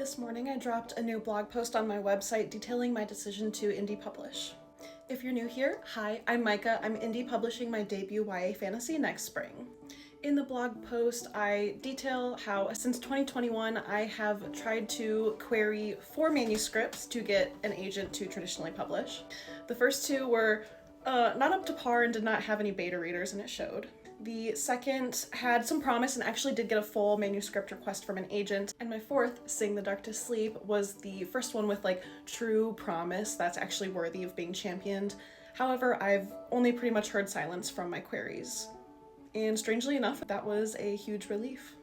This morning I dropped a new blog post on my website detailing my decision to indie publish. If you're new here, hi, I'm Micah. I'm indie publishing my debut YA fantasy next spring. In the blog post, I detail how since 2021 I have tried to query 4 manuscripts to get an agent to traditionally publish. The first 2 were not up to par and did not have any beta readers, and it showed. The second had some promise and actually did get a full manuscript request from an agent. And my 4th, Sing the Dark to Sleep, was the first one with true promise that's actually worthy of being championed. However, I've only pretty much heard silence from my queries. And strangely enough, that was a huge relief.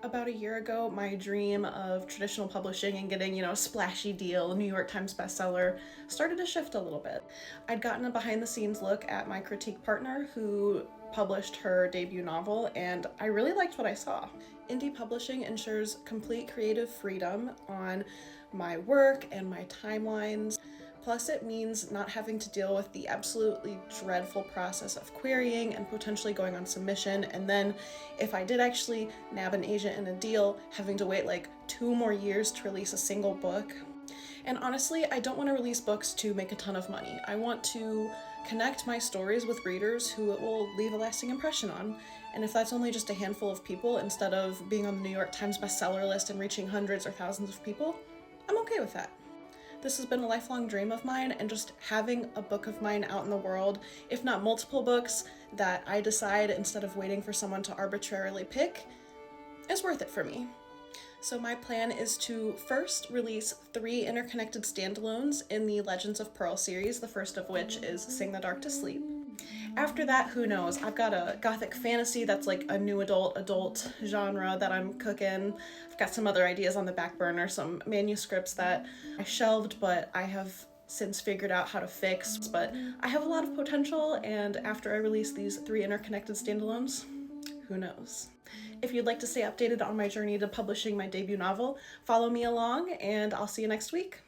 About a year ago, my dream of traditional publishing and getting, a splashy deal, New York Times bestseller, started to shift a little bit. I'd gotten a behind-the-scenes look at my critique partner who published her debut novel, and I really liked what I saw. Indie publishing ensures complete creative freedom on my work and my timelines. Plus, it means not having to deal with the absolutely dreadful process of querying and potentially going on submission, and then if I did actually nab an agent and a deal, having to wait 2 more years to release a single book. And honestly, I don't want to release books to make a ton of money. I want to connect my stories with readers who it will leave a lasting impression on. And if that's only just a handful of people instead of being on the New York Times bestseller list and reaching hundreds or thousands of people, I'm okay with that. This has been a lifelong dream of mine, and just having a book of mine out in the world, if not multiple books, that I decide instead of waiting for someone to arbitrarily pick, is worth it for me. So my plan is to first release 3 interconnected standalones in the Legends of Pearl series, the first of which is Sing the Dark to Sleep. After that, who knows? I've got a gothic fantasy that's a new adult genre that I'm cooking. I've got some other ideas on the back burner, some manuscripts that I shelved, but I have since figured out how to fix. But I have a lot of potential, and after I release these 3 interconnected standalones, who knows? If you'd like to stay updated on my journey to publishing my debut novel, follow me along, and I'll see you next week.